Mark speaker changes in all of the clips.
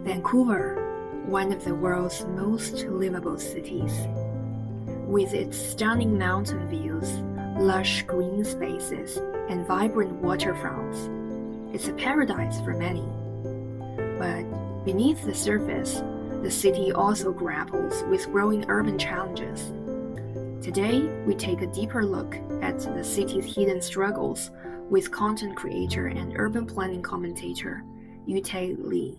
Speaker 1: Vancouver, one of the world's most livable cities. With its stunning mountain views, lush green spaces, and vibrant waterfronts, it's a paradise for many. But beneath the surface, the city also grapples with growing urban challenges. Today, we take a deeper look at the city's hidden struggles with content creator and urban planning commentator Uytae Lee.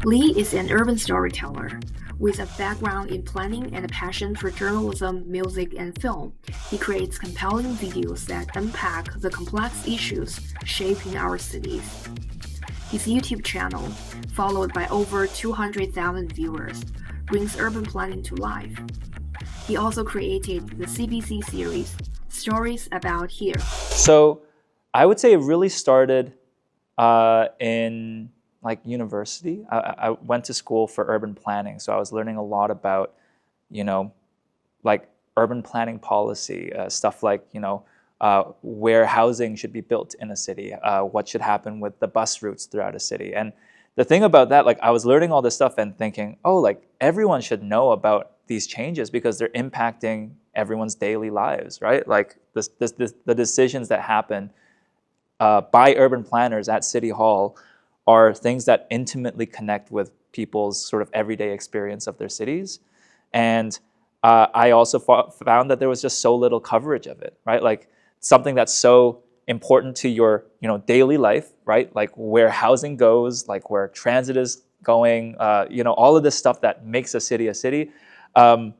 Speaker 1: Lee is an urban storyteller. With a background in planning and a passion for journalism, music, and film, he creates compelling videos that unpack the complex issues shaping our cities. His YouTube channel, followed by over 200,000 viewers, brings urban planning to life. He also created the CBC series, Stories About Here.
Speaker 2: So I would say it really started in university. I went to school for urban planning, so I was learning a lot about, urban planning policy, stuff like, where housing should be built in a city, what should happen with the bus routes throughout a city. And the thing about that, I was learning all this stuff and thinking, everyone should know about these changes because they're impacting everyone's daily lives, right? The decisions that happen by urban planners at City Hall are things that intimately connect with people's sort of everyday experience of their cities. And I also found that there was just so little coverage of it, right? Something that's so important to your daily life, right? Where housing goes, where transit is going, all of this stuff that makes a city, and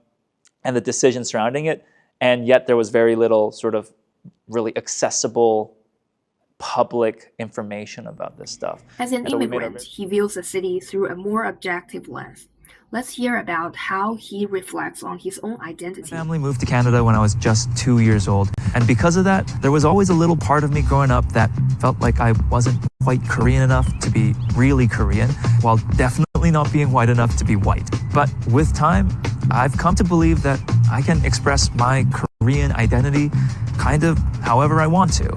Speaker 2: the decisions surrounding it. And yet there was very little sort of really accessible public information about this stuff.
Speaker 1: As an immigrant, he views the city through a more objective lens. Let's hear about how he reflects on his own identity.
Speaker 3: My family moved to Canada when I was just 2 years old. And because of that, there was always a little part of me growing up that felt like I wasn't quite Korean enough to be really Korean, while definitely not being white enough to be white. But with time, I've come to believe that I can express my Korean identity kind of however I want to.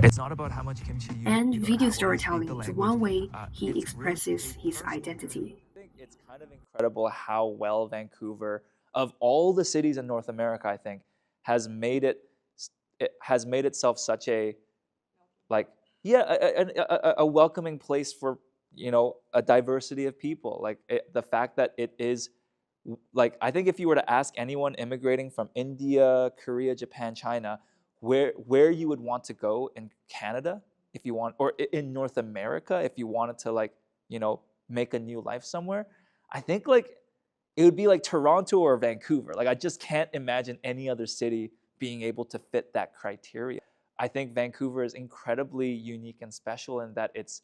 Speaker 3: It's not about how much kimchi you
Speaker 1: And
Speaker 3: eat or
Speaker 1: video
Speaker 3: how
Speaker 1: storytelling
Speaker 3: well you
Speaker 1: is
Speaker 3: speak the
Speaker 1: one
Speaker 3: language.
Speaker 1: way he expresses his identity.
Speaker 2: I think it's kind of incredible how well Vancouver, of all the cities in North America, I think, has made itself such a a welcoming place for a diversity of people. The fact that it is I think if you were to ask anyone immigrating from India, Korea, Japan, China, where you would want to go in Canada if you want, or in North America if you wanted to make a new life somewhere, I think it would be Toronto or Vancouver. I just can't imagine any other city being able to fit that criteria. I think Vancouver is incredibly unique and special in that it's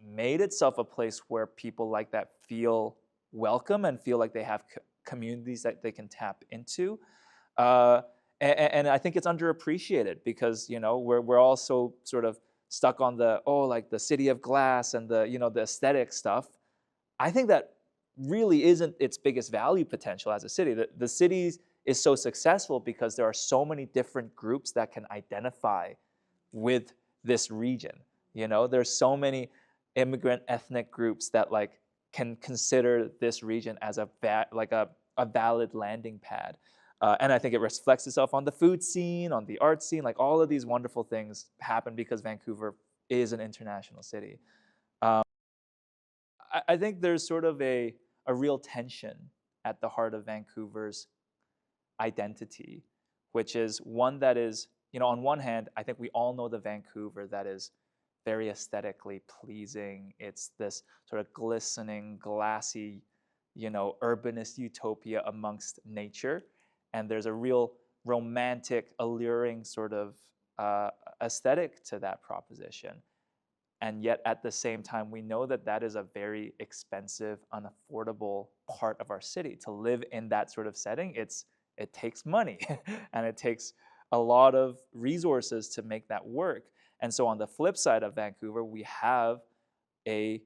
Speaker 2: made itself a place where people like that feel welcome and feel like they have communities that they can tap into. And I think it's underappreciated because we're all so sort of stuck on the the city of glass and the the aesthetic stuff. I think that really isn't its biggest value potential as a city. The city is so successful because there are so many different groups that can identify with this region. There's so many immigrant ethnic groups that can consider this region as a valid landing pad. And I think it reflects itself on the food scene, on the art scene. All of these wonderful things happen because Vancouver is an international city. I think there's sort of a real tension at the heart of Vancouver's identity, which is one that is, on one hand, I think we all know the Vancouver that is very aesthetically pleasing. It's this sort of glistening, glassy, urbanist utopia amongst nature. And there's a real romantic, alluring sort of aesthetic to that proposition. And yet at the same time, we know that that is a very expensive, unaffordable part of our city. To live in that sort of setting, it takes money and it takes a lot of resources to make that work. And so on the flip side of Vancouver, we have an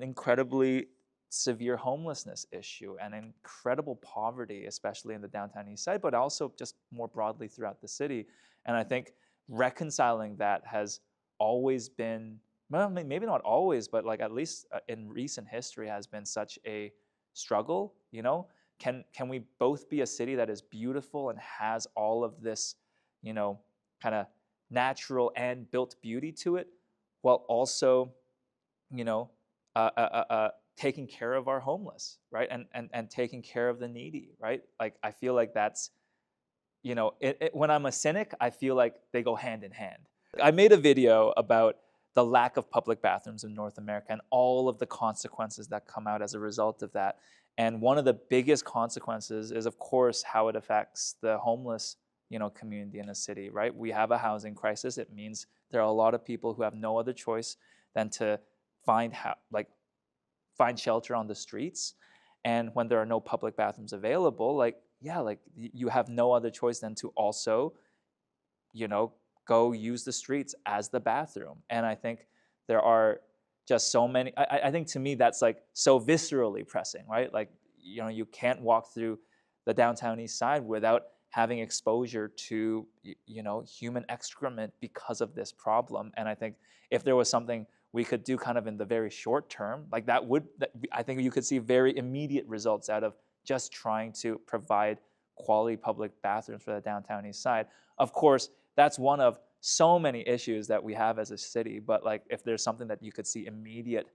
Speaker 2: incredibly severe homelessness issue and incredible poverty, especially in the downtown east side, but also just more broadly throughout the city. And I think reconciling that has always been, well, maybe not always, but like at least in recent history has been such a struggle, you know? Can we both be a city that is beautiful and has all of this, you know, kind of natural and built beauty to it, while also, you know, taking care of our homeless, right? And taking care of the needy, right? Like, I feel like that's, you know, when I'm a cynic, I feel like they go hand in hand. I made a video about the lack of public bathrooms in North America and all of the consequences that come out as a result of that. And one of the biggest consequences is, of course, how it affects the homeless, you know, community in a city, right? We have a housing crisis. It means there are a lot of people who have no other choice than to find shelter on the streets. And when there are no public bathrooms available, like, yeah, like you have no other choice than to also, you know, go use the streets as the bathroom. And I think there are just so many, I think to me that's like so viscerally pressing, right? Like, you know, you can't walk through the downtown east side without having exposure to, you know, human excrement because of this problem. And I think if there was something we could do kind of in the very short term, like I think you could see very immediate results out of just trying to provide quality public bathrooms for the downtown east side. Of course, that's one of so many issues that we have as a city, but like if there's something that you could see immediate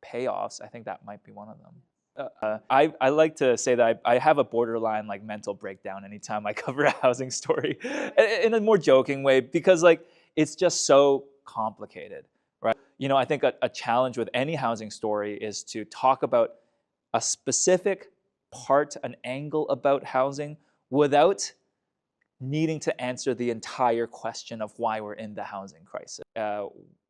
Speaker 2: payoffs, I think that might be one of them. I like to say that I have a borderline like mental breakdown anytime I cover a housing story in a more joking way, because like it's just so complicated, right? You know, I think a challenge with any housing story is to talk about a specific part, an angle about housing without needing to answer the entire question of why we're in the housing crisis.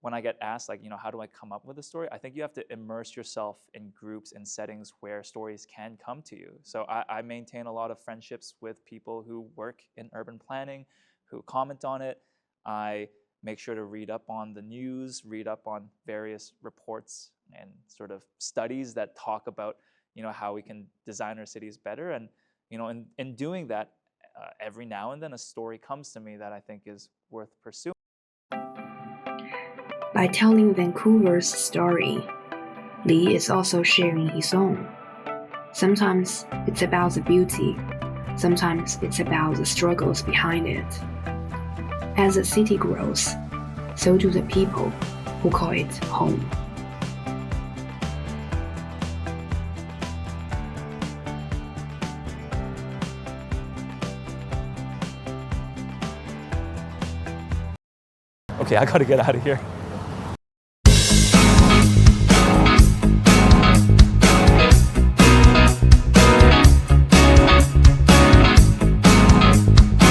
Speaker 2: When I get asked, like, you know, how do I come up with a story? I think you have to immerse yourself in groups and settings where stories can come to you. So I maintain a lot of friendships with people who work in urban planning, who comment on it. I make sure to read up on the news, read up on various reports and sort of studies that talk about, you know, how we can design our cities better. And, you know, in doing that, every now and then a story comes to me that I think is worth pursuing.
Speaker 1: By telling Vancouver's story, Lee is also sharing his own. Sometimes it's about the beauty, sometimes it's about the struggles behind it. As the city grows, so do the people who call it home.
Speaker 2: Okay, I gotta get out of here.